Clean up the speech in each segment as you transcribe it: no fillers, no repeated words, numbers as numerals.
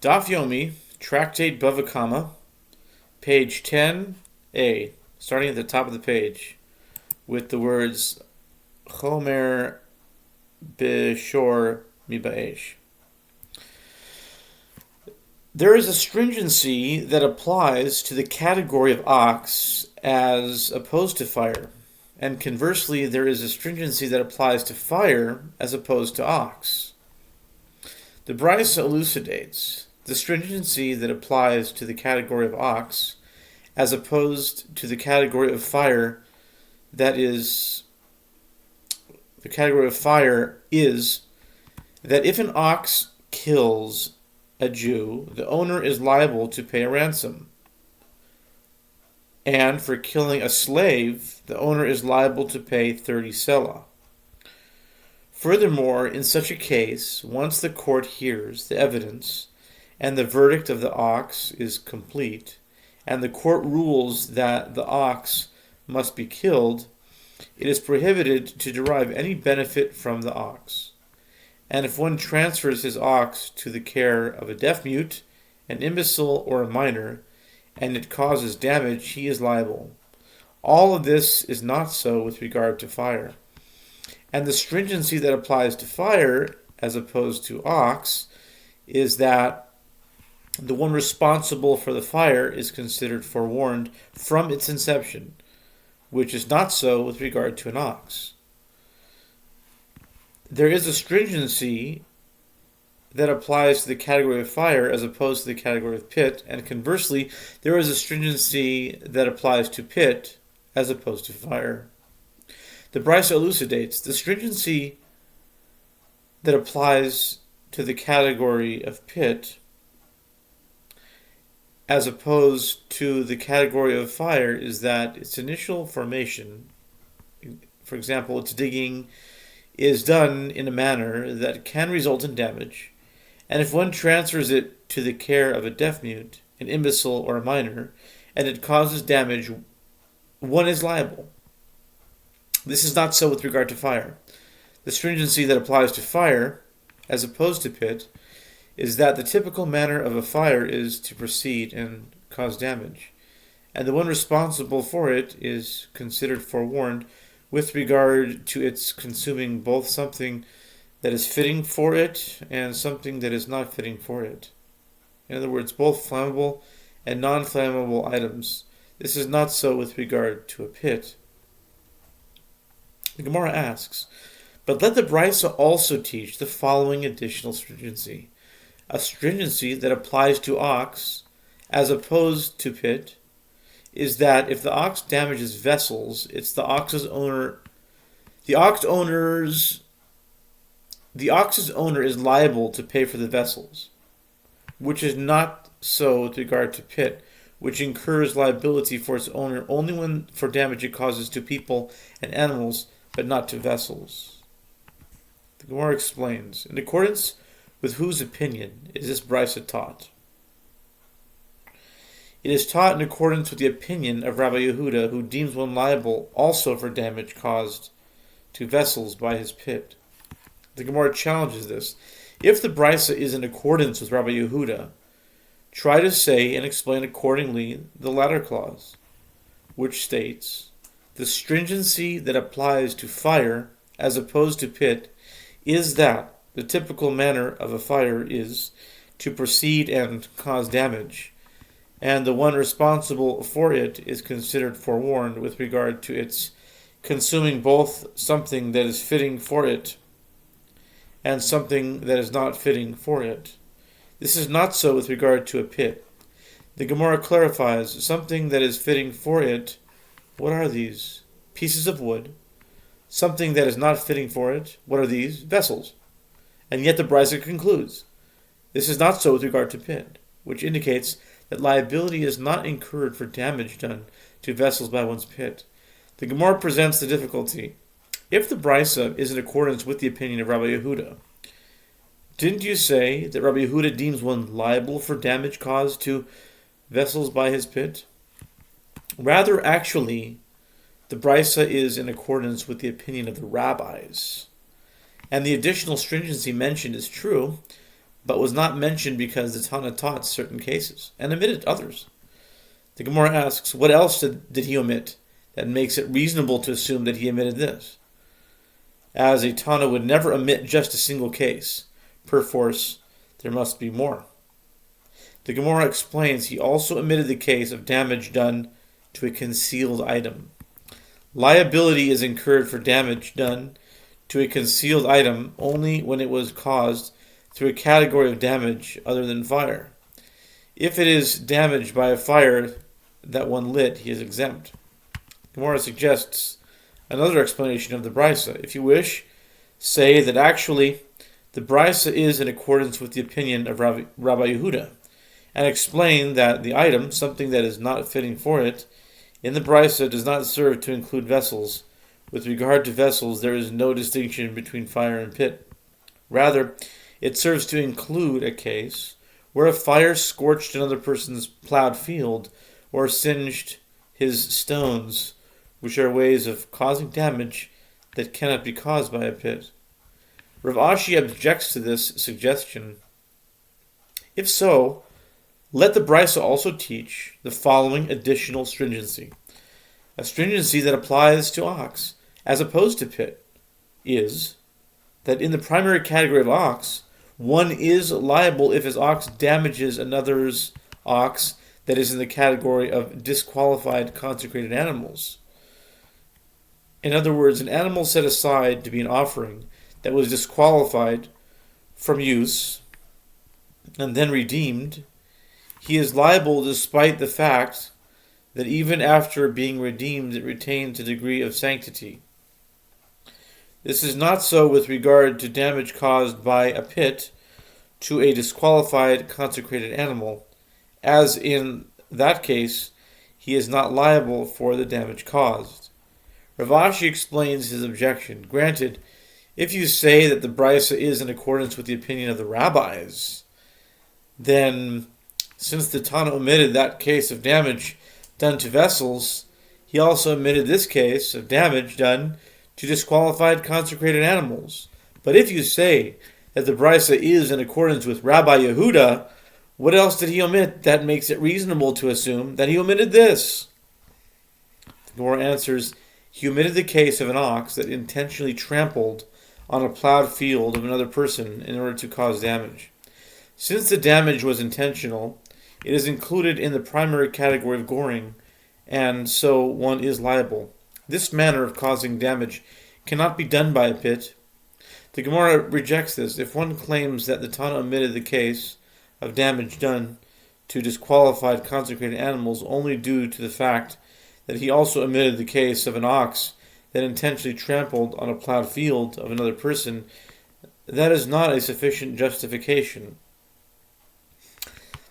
Daf Yomi, Tractate Bava, page 10a, starting at the top of the page, with the words Chomer B'Shor Miba'esh. There is a stringency that applies to the category of ox as opposed to fire, and conversely, there is a stringency that applies to fire as opposed to ox. The Brisa elucidates the stringency that applies to the category of ox as opposed to the category of fire, that is, the category of fire is that if an ox kills a Jew, the owner is liable to pay a ransom. And for killing a slave, the owner is liable to pay 30 selah. Furthermore, in such a case, once the court hears the evidence and the verdict of the ox is complete, and the court rules that the ox must be killed, it is prohibited to derive any benefit from the ox. And if one transfers his ox to the care of a deaf-mute, an imbecile, or a minor, and it causes damage, he is liable. All of this is not so with regard to fire. And the stringency that applies to fire, as opposed to ox, is that the one responsible for the fire is considered forewarned from its inception, which is not so with regard to an ox. There is a stringency that applies to the category of fire as opposed to the category of pit, and conversely, there is a stringency that applies to pit as opposed to fire. The Brisa elucidates the stringency that applies to the category of pit as opposed to the category of fire is that its initial formation, for example, its digging, is done in a manner that can result in damage, and if one transfers it to the care of a deaf-mute, an imbecile, or a minor, and it causes damage, one is liable. This is not so with regard to fire. The stringency that applies to fire, as opposed to pit, is that the typical manner of a fire is to proceed and cause damage, and the one responsible for it is considered forewarned with regard to its consuming both something that is fitting for it and something that is not fitting for it. In other words, both flammable and non-flammable items. This is not so with regard to a pit. The Gemara asks, but let the Brisa also teach the following additional stringency. A stringency that applies to ox, as opposed to pit, is that if the ox damages vessels, it's the ox's owner. The ox's owner is liable to pay for the vessels, which is not so with regard to pit, which incurs liability for its owner only when for damage it causes to people and animals, but not to vessels. The Gemara explains, in accordance with whose opinion is this Brisa taught? It is taught in accordance with the opinion of Rabbi Yehuda, who deems one liable also for damage caused to vessels by his pit. The Gemara challenges this. If the Brisa is in accordance with Rabbi Yehuda, try to say and explain accordingly the latter clause, which states, the stringency that applies to fire as opposed to pit is that the typical manner of a fire is to proceed and cause damage, and the one responsible for it is considered forewarned with regard to its consuming both something that is fitting for it and something that is not fitting for it. This is not so with regard to a pit. The Gemara clarifies, something that is fitting for it, what are these? Pieces of wood. Something that is not fitting for it, what are these? Vessels. And yet the Brisa concludes, this is not so with regard to pit, which indicates that liability is not incurred for damage done to vessels by one's pit. The Gemara presents the difficulty. If the Brisa is in accordance with the opinion of Rabbi Yehuda, didn't you say that Rabbi Yehuda deems one liable for damage caused to vessels by his pit? Rather, actually, the Brisa is in accordance with the opinion of the rabbis. And the additional stringency mentioned is true, but was not mentioned because the Tana taught certain cases and omitted others. The Gemara asks, what else did he omit that makes it reasonable to assume that he omitted this? As a Tana would never omit just a single case. Perforce, there must be more. The Gemara explains he also omitted the case of damage done to a concealed item. Liability is incurred for damage done to a concealed item only when it was caused through a category of damage other than fire. If it is damaged by a fire that one lit, he is exempt. Gemara suggests another explanation of the Brisa. If you wish, say that actually the Brisa is in accordance with the opinion of Rabbi Yehuda, and explain that the item, something that is not fitting for it, in the Brisa does not serve to include vessels. With regard to vessels, there is no distinction between fire and pit. Rather, it serves to include a case where a fire scorched another person's plowed field or singed his stones, which are ways of causing damage that cannot be caused by a pit. Rav Ashi objects to this suggestion. If so, let the Brisa also teach the following additional stringency. A stringency that applies to ox, as opposed to pit, is that in the primary category of ox, one is liable if his ox damages another's ox that is in the category of disqualified consecrated animals. In other words, an animal set aside to be an offering that was disqualified from use and then redeemed, he is liable despite the fact that even after being redeemed it retains a degree of sanctity. This is not so with regard to damage caused by a pit to a disqualified consecrated animal, as in that case he is not liable for the damage caused. Rav Ashi explains his objection. Granted, if you say that the Brisa is in accordance with the opinion of the rabbis, then since the Tana omitted that case of damage done to vessels, he also omitted this case of damage done to disqualified consecrated animals. But if you say that the Brisa is in accordance with Rabbi Yehuda, what else did he omit that makes it reasonable to assume that he omitted this? The Gemara answers, he omitted the case of an ox that intentionally trampled on a plowed field of another person in order to cause damage. Since the damage was intentional, it is included in the primary category of goring, and so one is liable. This manner of causing damage cannot be done by a pit. The Gemara rejects this. If one claims that the Tana omitted the case of damage done to disqualified consecrated animals only due to the fact that he also omitted the case of an ox that intentionally trampled on a plowed field of another person, that is not a sufficient justification.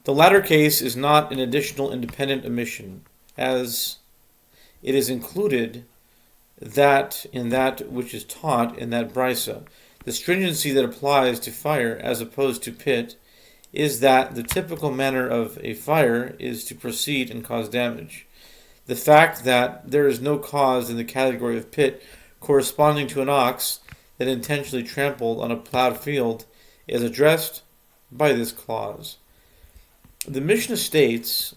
The latter case is not an additional independent omission, as it is included that in that which is taught in that Brisa. The stringency that applies to fire as opposed to pit is that the typical manner of a fire is to proceed and cause damage. The fact that there is no cause in the category of pit corresponding to an ox that intentionally trampled on a plowed field is addressed by this clause. The Mishnah states,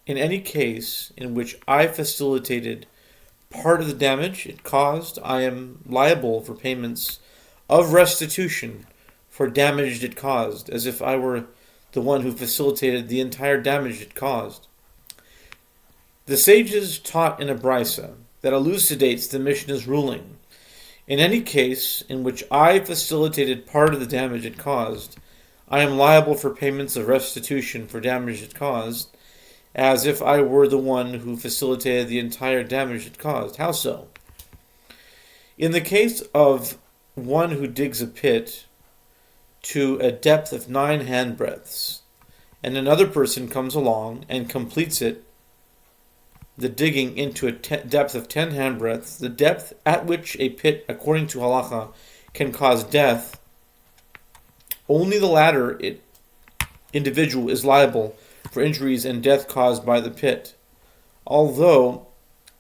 in any case in which I facilitated part of the damage it caused, I am liable for payments of restitution for damage it caused, as if I were the one who facilitated the entire damage it caused. The sages taught in a Brisa that elucidates the Mishnah's ruling. In any case in which I facilitated part of the damage it caused, I am liable for payments of restitution for damage it caused, as if I were the one who facilitated the entire damage it caused. How so? In the case of one who digs a pit to a depth of 9 handbreadths, and another person comes along and completes it, the digging into a depth of 10 handbreadths, the depth at which a pit, according to halacha, can cause death, only the latter individual is liable for injuries and death caused by the pit, although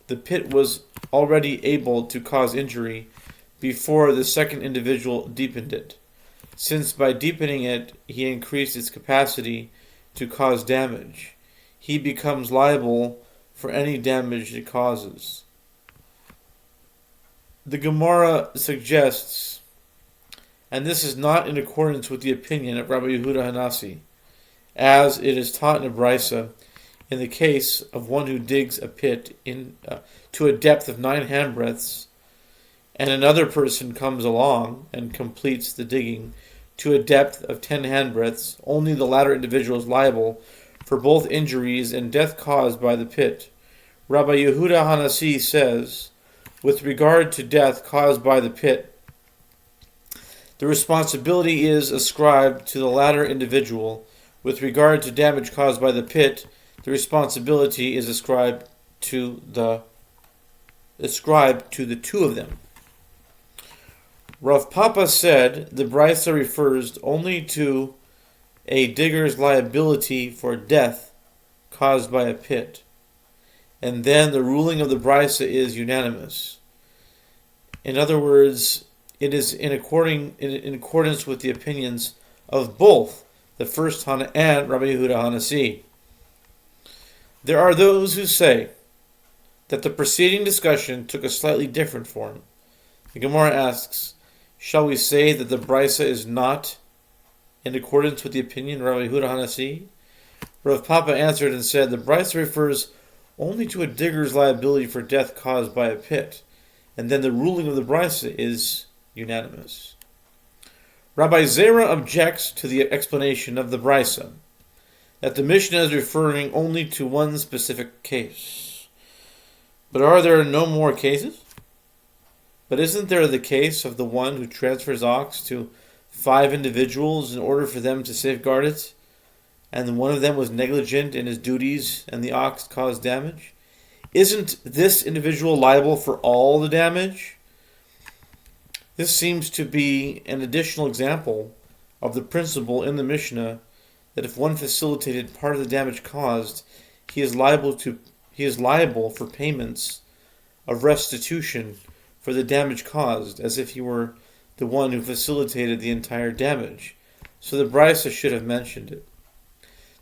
the pit was already able to cause injury before the second individual deepened it. since by deepening it he increased its capacity to cause damage. He becomes liable for any damage it causes. The Gemara suggests, and this is not in accordance with the opinion of Rabbi Yehuda Hanasi, as it is taught in a brisa, in the case of one who digs a pit to a depth of 9 handbreadths, and another person comes along and completes the digging to a depth of 10 handbreadths, only the latter individual is liable for both injuries and death caused by the pit. Rabbi Yehuda Hanasi says, with regard to death caused by the pit, the responsibility is ascribed to the latter individual. With regard to damage caused by the pit, the responsibility is ascribed to the two of them. Rav Papa said the brisa refers only to a digger's liability for death caused by a pit, and then the ruling of the brisa is unanimous. In other words, it is in accordance with the opinions of both the first Tana and Rabbi Yehuda Hanasi. There are those who say that the preceding discussion took a slightly different form. The Gemara asks, shall we say that the brisa is not in accordance with the opinion of Rabbi Yehuda Hanasi? Rav Papa answered and said, the brisa refers only to a digger's liability for death caused by a pit, and then the ruling of the brisa is unanimous. Rabbi Zera objects to the explanation of the brisa, that the Mishnah is referring only to one specific case. But are there no more cases? But isn't there the case of the one who transfers ox to 5 individuals in order for them to safeguard it, and one of them was negligent in his duties and the ox caused damage? Isn't this individual liable for all the damage? This seems to be an additional example of the principle in the Mishnah that if one facilitated part of the damage caused, he is liable for payments of restitution for the damage caused, as if he were the one who facilitated the entire damage. So the brisa should have mentioned it.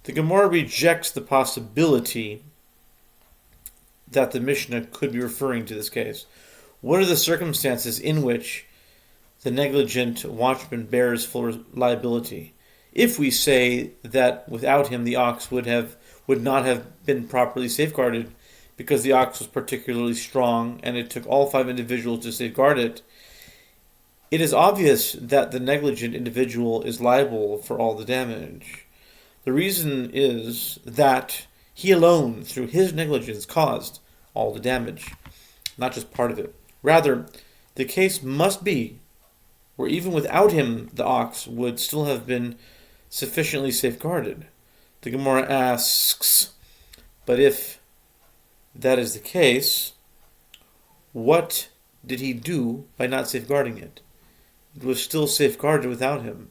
The Gemara rejects the possibility that the Mishnah could be referring to this case. What are the circumstances in which the negligent watchman bears full liability? If we say that without him the ox would not have been properly safeguarded because the ox was particularly strong and it took all 5 individuals to safeguard it, it is obvious that the negligent individual is liable for all the damage. The reason is that he alone, through his negligence, caused all the damage, not just part of it. Rather, the case must be where even without him the ox would still have been sufficiently safeguarded. The Gemara asks, but if that is the case, what did he do by not safeguarding it? It was still safeguarded without him.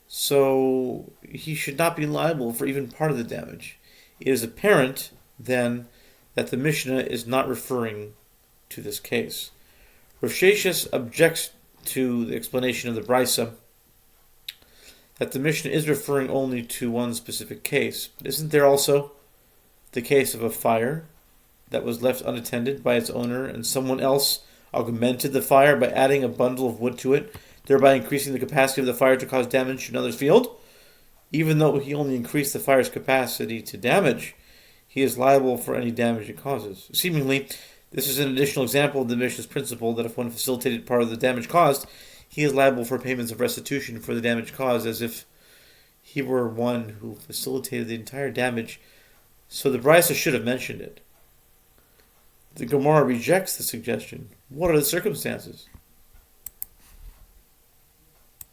So he should not be liable for even part of the damage. It is apparent, then, that the Mishnah is not referring to this case. Rav Sheshes objects to the explanation of the brisa that the Mishnah is referring only to one specific case. But isn't there also the case of a fire that was left unattended by its owner and someone else augmented the fire by adding a bundle of wood to it, thereby increasing the capacity of the fire to cause damage to another's field? Even though he only increased the fire's capacity to damage, he is liable for any damage it causes. Seemingly, this is an additional example of the Mishnah's principle that if one facilitated part of the damage caused, he is liable for payments of restitution for the damage caused, as if he were one who facilitated the entire damage. So the brisa should have mentioned it. The Gemara rejects the suggestion. What are the circumstances?